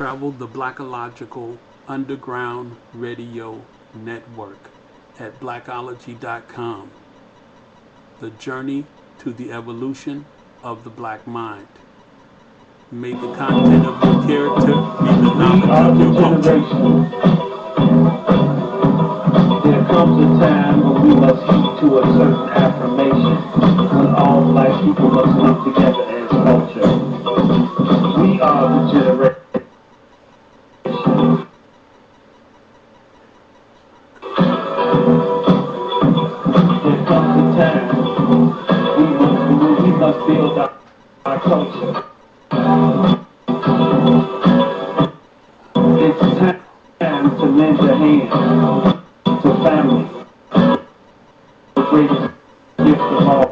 Travel the Blacological Underground Radio Network at Blacology.com. The journey to the evolution of the black mind. May the content of your character be the knowledge of your culture. There comes a time when we must heed to a certain affirmation, when all black people must come together as culture. We are the generation. There comes a time we must build our culture. It's time to lend a hand to family, the greatest gift of all.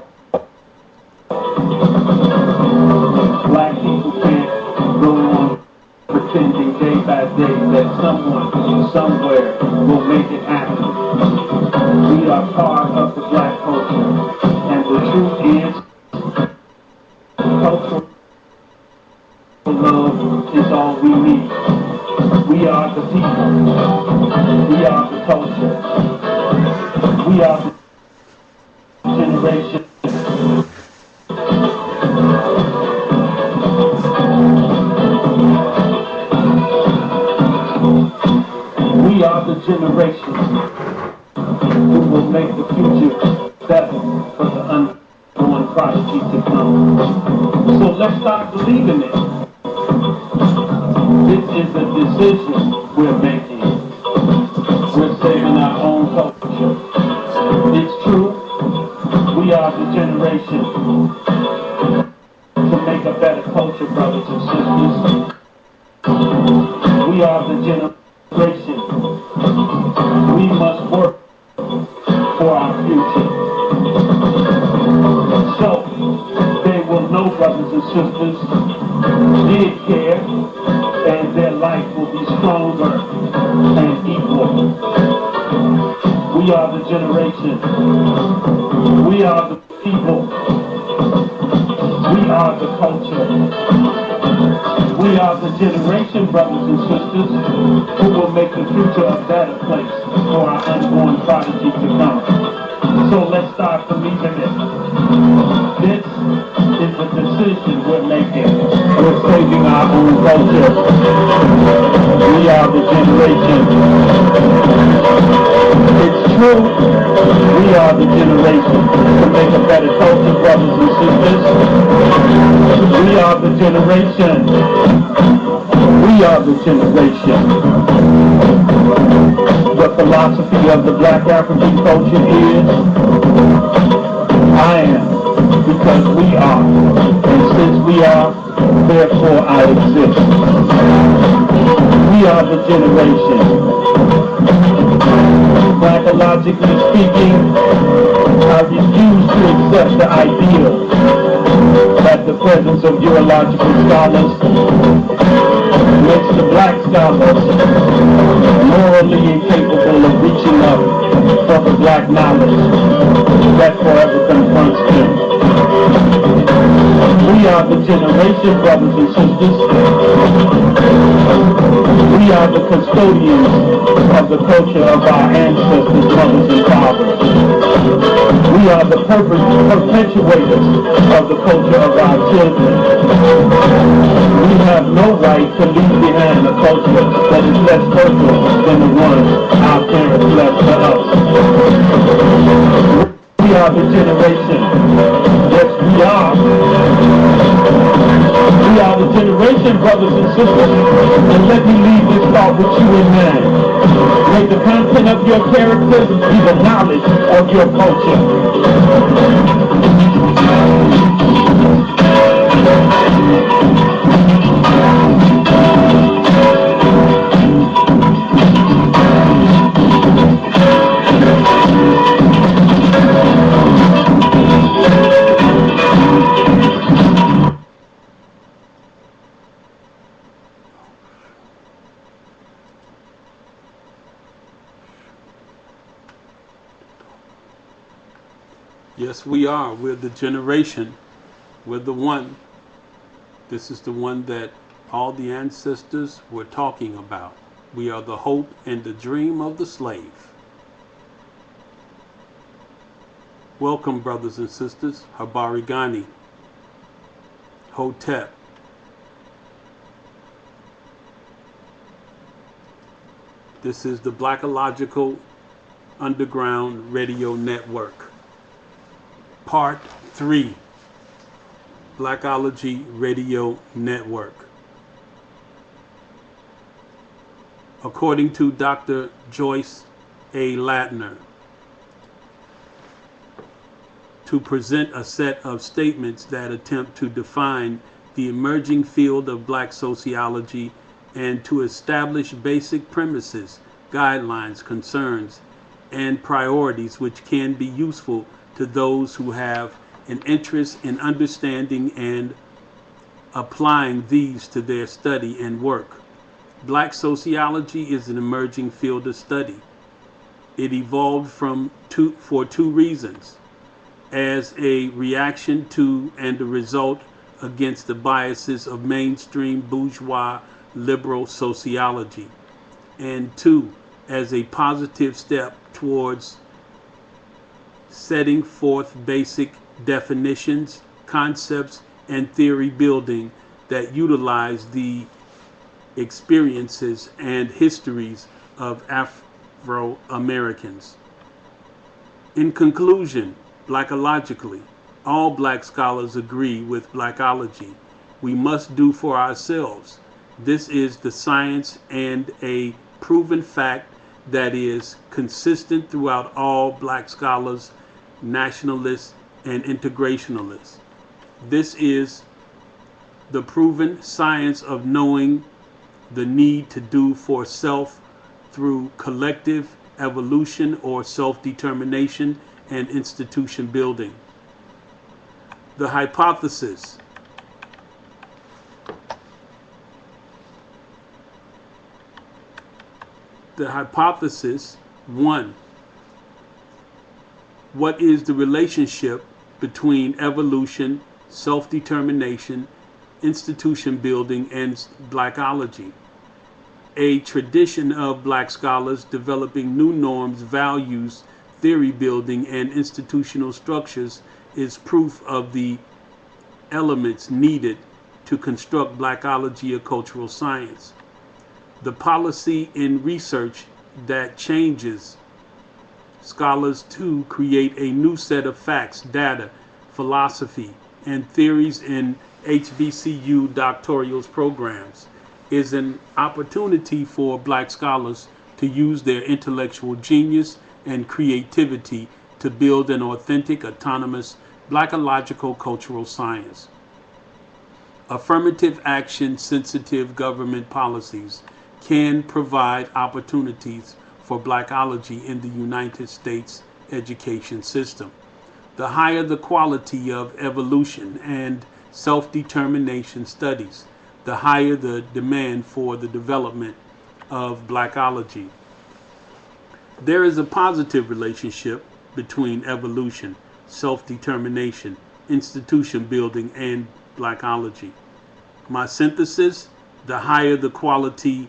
Black people can't go on pretending day by day that someone, somewhere, will make it happen. We are part of the black culture, and the truth is, cultural love is all we need. We are the people. We are the culture. We are the generation. We are the generation who will make the future better for the unborn prodigy to come. So let's start believing it. This is a decision we're making. We're saving our own culture. It's true, we are the generation to make a better culture, brothers and sisters. We are the generation. We must work for our future. So, they will know, brothers and sisters, did care, and their life will be stronger and equal. We are the generation. We are the people. We are the culture. We are the generation, brothers and sisters, who will make the future a better place for our unborn prodigy to come. So let's start believing it. This is a decision we're making. We're saving our own culture. We are the generation. It's true, we are the generation to make a better culture, brothers and sisters. We are the generation. We are the generation. The philosophy of the black African culture is, I am, because we are. And since we are, therefore I exist. We are the generation. Blackologically speaking, I refuse to accept the ideal that the presence of urological scholars makes the black scholars morally incapable of reaching up for the black knowledge that forever confronts them. We are the generation, brothers and sisters. We are the custodians of the culture of our ancestors, mothers and fathers. We are the perpetuators of the culture of our children. We have no right to leave behind a culture that is less fertile than the one our parents left to us. We are the generation. Yes, we are. We are the generation, brothers and sisters. And let me leave this thought with you in mind. May the content of your character be the knowledge of your culture. Yes, we are. We're the generation. We're the one. This is the one that all the ancestors were talking about. We are the hope and the dream of the slave. Welcome, brothers and sisters. Habari Gani, Hotep. This is the Blacological Underground Radio Network. Part 3. Blacology Radio Network. According to Dr. Joyce A. Latner, to present a set of statements that attempt to define the emerging field of black sociology and to establish basic premises, guidelines, concerns, and priorities which can be useful to those who have an interest in understanding and applying these to their study and work. Black sociology is an emerging field of study. It evolved for two reasons: as a reaction to and a result against the biases of mainstream bourgeois liberal sociology, and two, as a positive step towards setting forth basic definitions, concepts, and theory building that utilize the experiences and histories of Afro-Americans. In conclusion, Blackologically, all black scholars agree with Blacology. We must do for ourselves. This is the science and a proven fact that is consistent throughout all black scholars, nationalists, and integrationalists. This is the proven science of knowing the need to do for self through collective evolution or self-determination and institution building. The hypothesis. The hypothesis 1. What is the relationship between evolution, self-determination, institution building, and Blacology? A tradition of black scholars developing new norms, values, theory building, and institutional structures is proof of the elements needed to construct Blacology, a cultural science. The policy in research that changes scholars to create a new set of facts, data, philosophy, and theories in HBCU doctoral programs is an opportunity for black scholars to use their intellectual genius and creativity to build an authentic, autonomous, Blacological cultural science. Affirmative action, sensitive government policies can provide opportunities for Blacology in the United States education system. The higher the quality of evolution and self-determination studies, the higher the demand for the development of Blacology. There is a positive relationship between evolution, self-determination, institution building, and Blacology. My synthesis: the higher the quality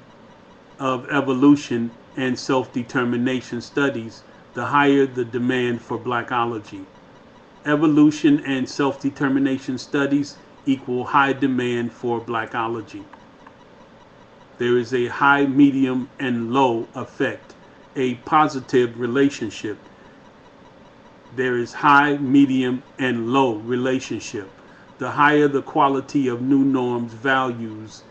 of evolution and self-determination studies, the higher the demand for Blacology. Evolution and self-determination studies equal high demand for Blacology. There is a high, medium, and low effect, a positive relationship. There is high, medium, and low relationship. The higher the quality of new norms, values,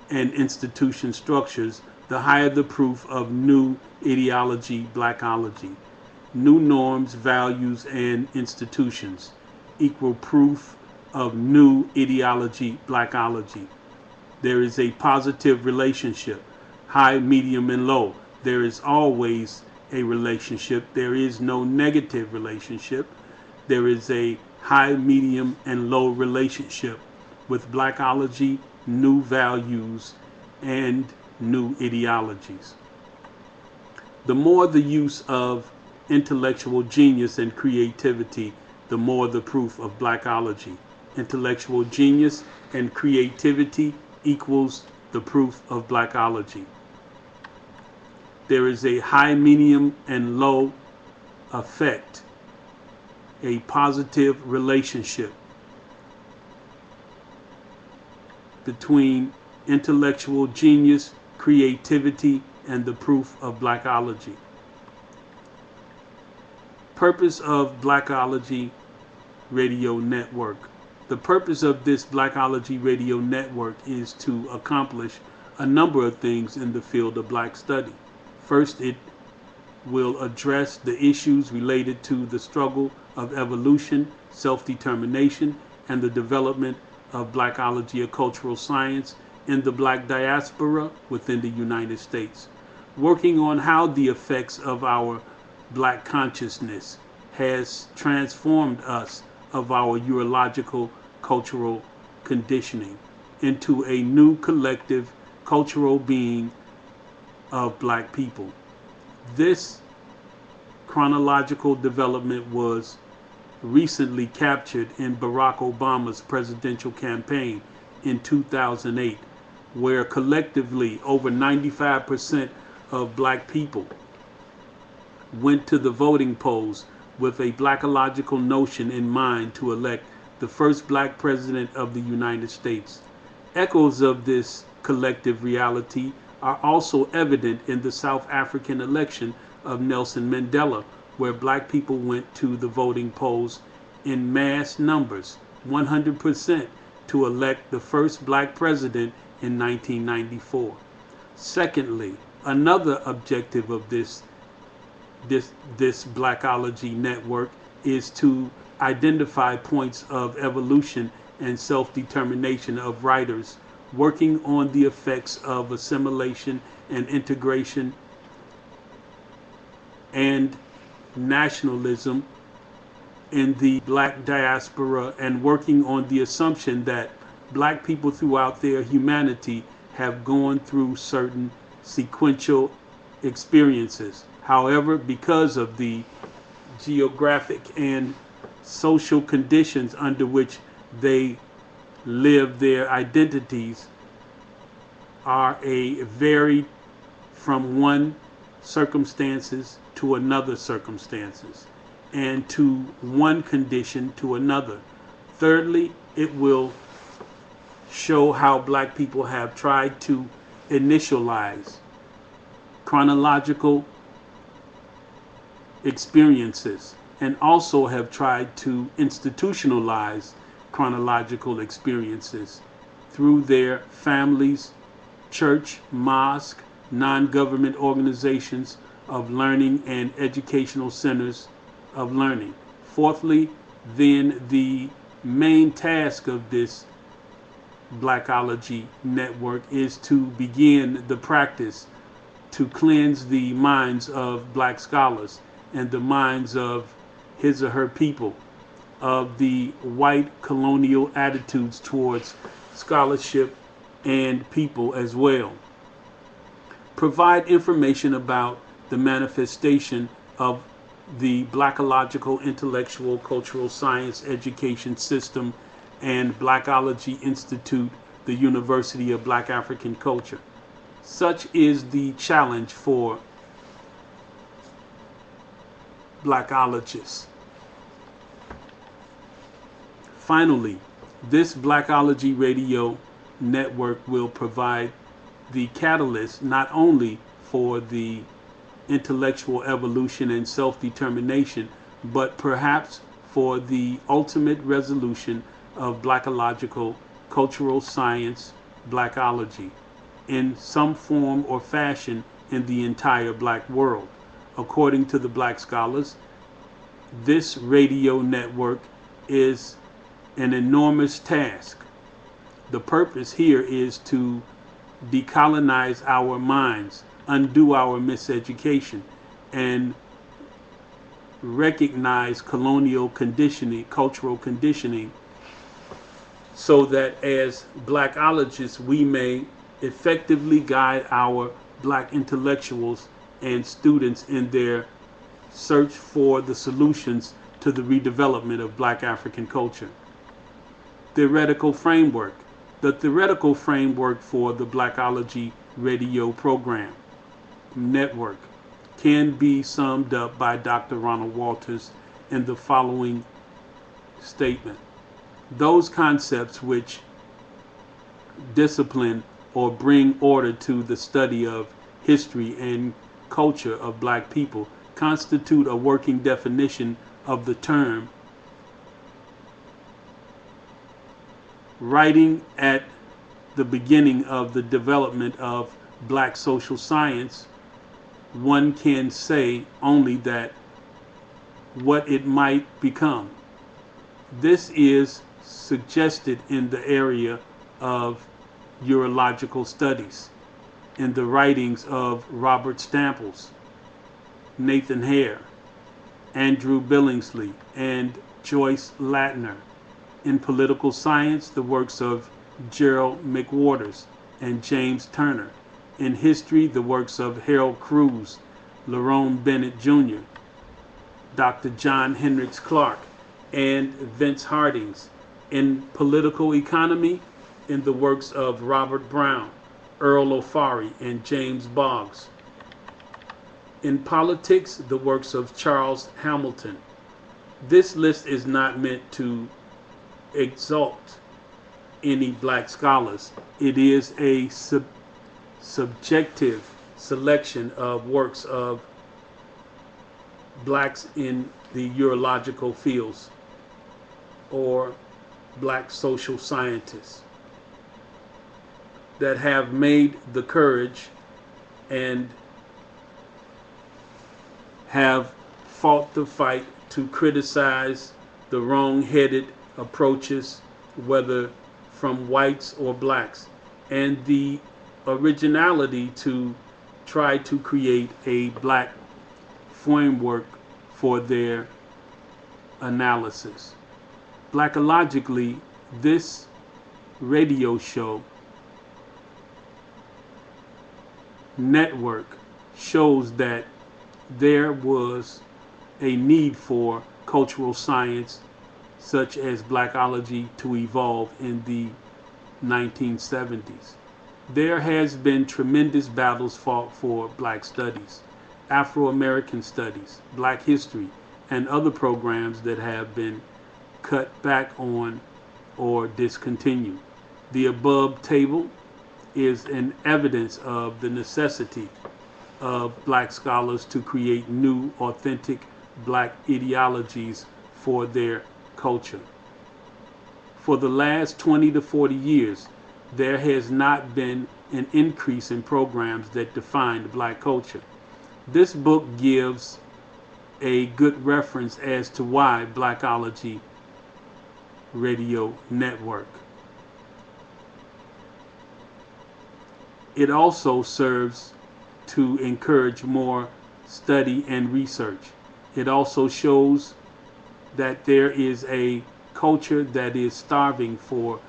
and institution structures, the higher the proof of new ideology, Blacology. New norms, values, and institutions equal proof of new ideology, Blacology. There is a positive relationship, high, medium, and low. There is always a relationship. There is no negative relationship. There is a high, medium, and low relationship with Blacology, new values, and new ideologies. The more the use of intellectual genius and creativity, the more the proof of Blacology. Intellectual genius and creativity equals the proof of Blacology. There is a high, medium, and low effect, a positive relationship between intellectual genius, creativity, and the proof of Blacology. Purpose of Blacology Radio Network. The purpose of this Blacology Radio Network is to accomplish a number of things in the field of Black study. First, it will address the issues related to the struggle of evolution, self-determination, and the development of Blacology, a cultural science, in the Black diaspora within the United States, working on how the effects of our Black consciousness has transformed us of our urological cultural conditioning into a new collective cultural being of Black people. This chronological development was recently captured in Barack Obama's presidential campaign in 2008, where collectively over 95% of Black people went to the voting polls with a Blacological notion in mind to elect the first Black president of the United States. Echoes of this collective reality are also evident in the South African election of Nelson Mandela, where Black people went to the voting polls in mass numbers, 100%, to elect the first Black president in 1994. Secondly, another objective of this Blacology network is to identify points of evolution and self-determination of writers working on the effects of assimilation and integration and nationalism in the Black diaspora, and working on the assumption that Black people throughout their humanity have gone through certain sequential experiences. However, because of the geographic and social conditions under which they live, their identities are varied from one circumstances to another circumstances, and to one condition to another. Thirdly, it will show how Black people have tried to initialize chronological experiences and also have tried to institutionalize chronological experiences through their families, church, mosque, non-government organizations of learning, and educational centers of learning. Fourthly, then the main task of this Blacology network is to begin the practice to cleanse the minds of Black scholars and the minds of his or her people of the white colonial attitudes towards scholarship and people as well. Provide information about the manifestation of the Blacological intellectual cultural science education system and Blacology Institute, the University of Black African Culture. Such is the challenge for Blacologists. Finally, this Blacology Radio network will provide the catalyst not only for the intellectual evolution and self-determination, but perhaps for the ultimate resolution of Blacological cultural science, Blacology, in some form or fashion in the entire Black world. According to the Black scholars, this radio network is an enormous task. The purpose here is to decolonize our minds, undo our miseducation, and recognize colonial conditioning, cultural conditioning, so that as Blacologists we may effectively guide our Black intellectuals and students in their search for the solutions to the redevelopment of Black African culture. Theoretical framework. The theoretical framework for the Blacology radio program network can be summed up by Dr. Ronald Walters in the following statement. Those concepts which discipline or bring order to the study of history and culture of black people constitute a working definition of the term. Writing at the beginning of the development of black social science, one can say only that what it might become. This is suggested in the area of urological studies, in the writings of Robert Stamples, Nathan Hare, Andrew Billingsley, and Joyce Latner. In political science, the works of Gerald McWaters and James Turner. In history, the works of Harold Cruz, Lerone Bennett Jr., Dr. John Hendricks Clark, and Vince Hardings. In political economy, in the works of Robert Brown, Earl O'Farry, and James Boggs. In politics, the works of Charles Hamilton. This list is not meant to exalt any black scholars. It is a subjective selection of works of blacks in the urological fields or black social scientists that have made the courage and have fought the fight to criticize the wrong-headed approaches, whether from whites or blacks, and the originality to try to create a black framework for their analysis. Blackologically, this radio show network shows that there was a need for cultural science such as Blacology to evolve in the 1970s. There has been tremendous battles fought for black studies, Afro-American studies, black history, and other programs that have been cut back on or discontinued. The above table is an evidence of the necessity of black scholars to create new, authentic black ideologies for their culture. For the last 20 to 40 years, there has not been an increase in programs that define black culture. This book gives a good reference as to why Blacology Radio Network. It also serves to encourage more study and research. It also shows that there is a culture that is starving for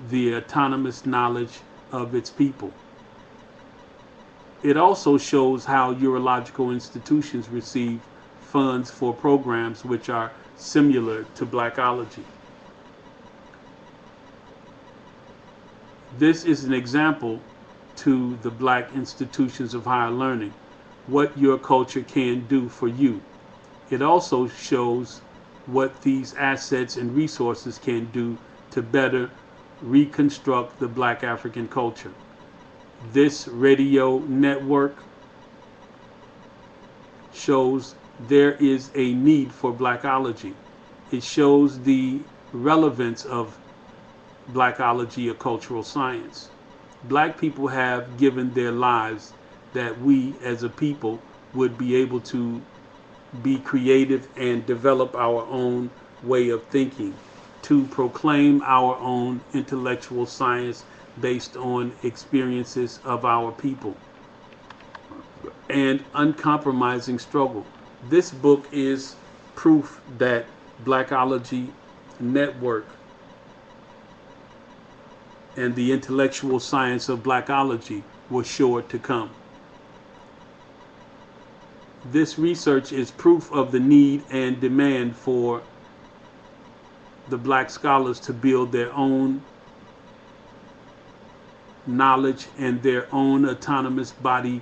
the autonomous knowledge of its people. It also shows how urological institutions receive funds for programs which are similar to Blacology. This is an example to the black institutions of higher learning, what your culture can do for you. It also shows what these assets and resources can do to better reconstruct the black African culture. This radio network shows there is a need for Blacology. It shows the relevance of Blacology, a cultural science. Black people have given their lives that we as a people would be able to be creative and develop our own way of thinking, to proclaim our own intellectual science based on experiences of our people and uncompromising struggle. This book is proof that Blacology Network and the intellectual science of Blacology was sure to come. This research is proof of the need and demand for the black scholars to build their own knowledge, and their own autonomous body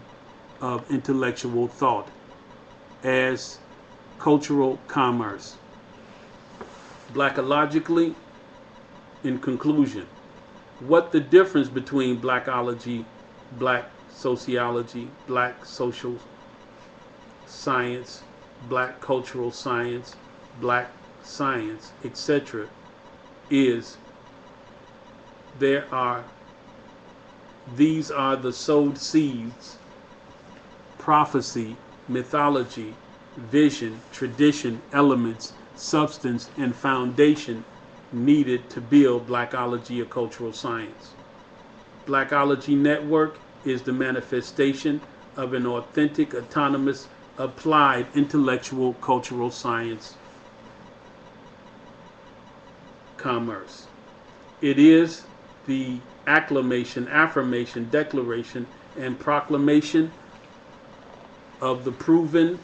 of intellectual thought as cultural commerce. Blackologically, in conclusion, what the difference between Blackology, Black sociology, Black social science, Black cultural science, Black science, etc. is these are the sowed seeds, prophecy, mythology, vision, tradition, elements, substance, and foundation needed to build Blackology, a cultural science. Blacology Network is the manifestation of an authentic, autonomous, applied intellectual cultural science commerce. It is the acclamation, affirmation, declaration, and proclamation of the proven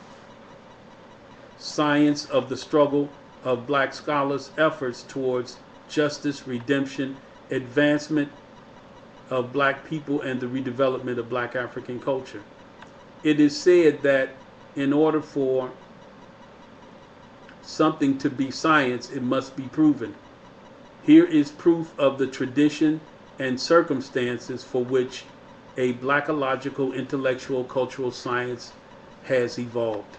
science of the struggle of Black scholars' efforts towards justice, redemption, advancement of Black people, and the redevelopment of Black African culture. It is said that in order for something to be science, it must be proven. Here is proof of the tradition and circumstances for which a Blackological intellectual cultural science has evolved.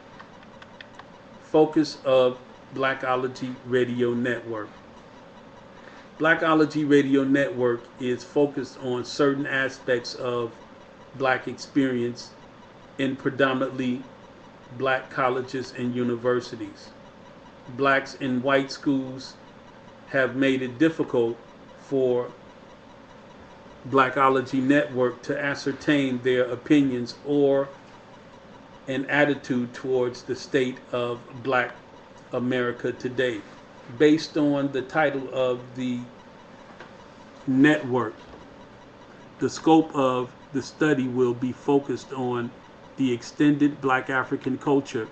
Focus of Blacology Radio Network. Blacology Radio Network is focused on certain aspects of Black experience in predominantly Black colleges and universities. Blacks in white schools have made it difficult for Blacology Network to ascertain their opinions or an attitude towards the state of Black America today. Based on the title of the network, the scope of the study will be focused on the extended Black African culture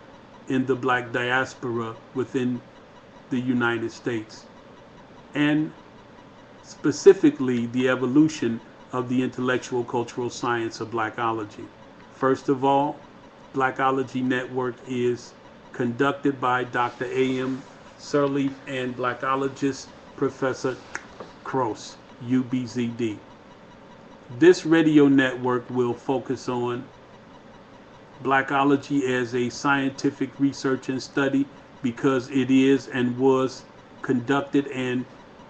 in the Black diaspora within the United States, and specifically the evolution of the intellectual cultural science of Blackology. First of all, Blacology Network is conducted by Dr. A.M. Sirleaf and Blackologist Professor Cross, UBZD. This radio network will focus on Blackology as a scientific research and study because it is and was conducted and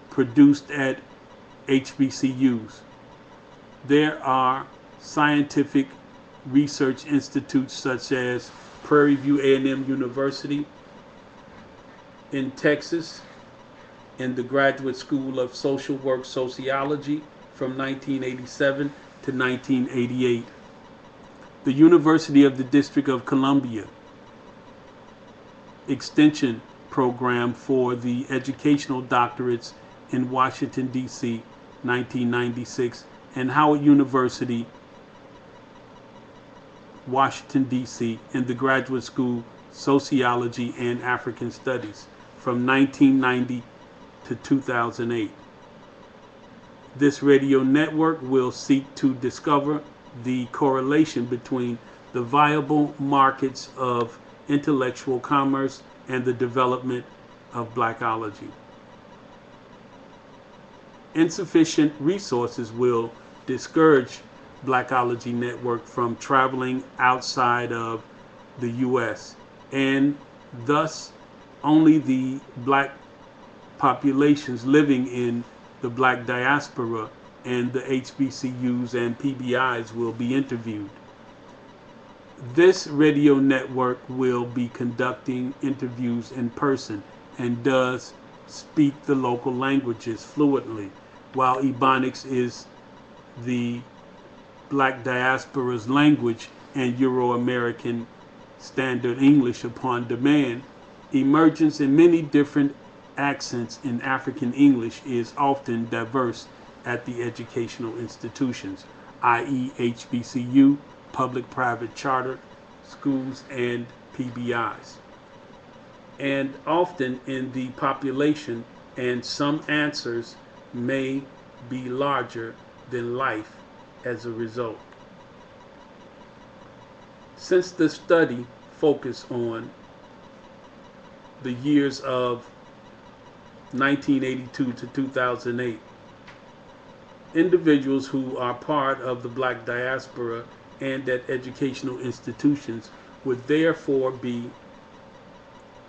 produced at HBCUs. There are scientific research institutes such as Prairie View A&M University in Texas, in the Graduate School of Social Work Sociology from 1987 to 1988. The University of the District of Columbia Extension Program for the Educational Doctorates in Washington, D.C., 1996, and Howard University, Washington, D.C., in the Graduate School Sociology and African Studies from 1990 to 2008. This radio network will seek to discover the correlation between the viable markets of intellectual commerce and the development of Blackology. Insufficient resources will discourage Blacology Network from traveling outside of the U.S., and thus only the Black populations living in the Black diaspora and the HBCUs and PBIs will be interviewed. This radio network will be conducting interviews in person and does speak the local languages fluently, while Ebonics is the Black diaspora's language and Euro-American Standard English upon demand. Emergence in many different accents in African English is often diverse at the educational institutions, i.e. HBCU, public-private charter schools, and PBIs. And often in the population, and some answers may be larger than life as a result. Since the study focused on the years of 1982 to 2008, individuals who are part of the black diaspora and at educational institutions would therefore be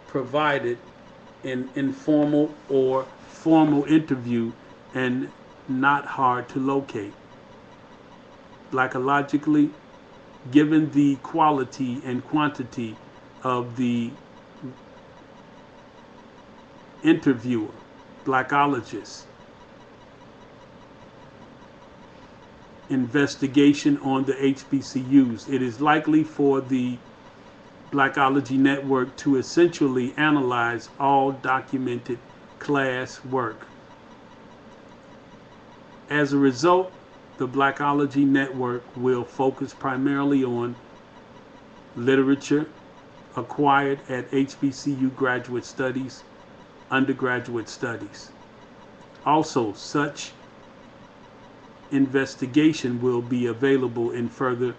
provided an informal or formal interview and not hard to locate. Blackologically, given the quality and quantity of the interviewer, blackologist, investigation on the HBCUs, it is likely for the Blacology Network to essentially analyze all documented class work. As a result, the Blacology Network will focus primarily on literature acquired at HBCU graduate studies, undergraduate studies. Also, such investigation will be available in further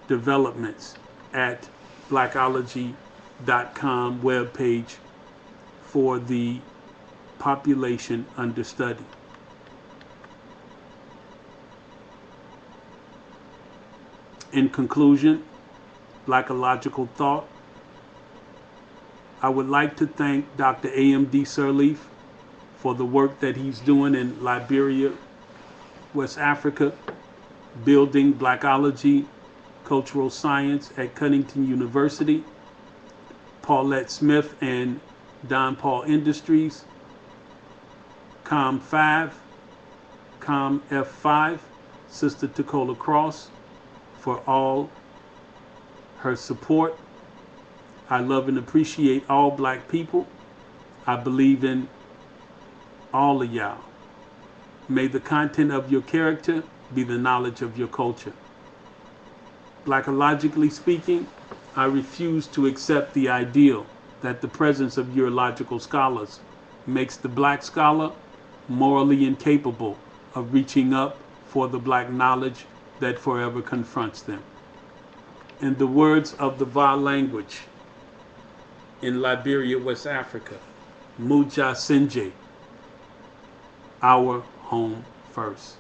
developments at Blacology.com webpage for the population under study. In conclusion, Blacological thought, I would like to thank Dr. A.M.D. Sirleaf for the work that he's doing in Liberia, West Africa, building Blacology Cultural Science at Connington University, Paulette Smith and Don Paul Industries, COM F5, Sister Tacola Cross, for all her support. I love and appreciate all black people. I believe in all of y'all. May the content of your character be the knowledge of your culture. Blackologically speaking, I refuse to accept the ideal that the presence of Eurological scholars makes the black scholar morally incapable of reaching up for the black knowledge that forever confronts them. In the words of the Va language in Liberia, West Africa, Muja Sinje, our home first.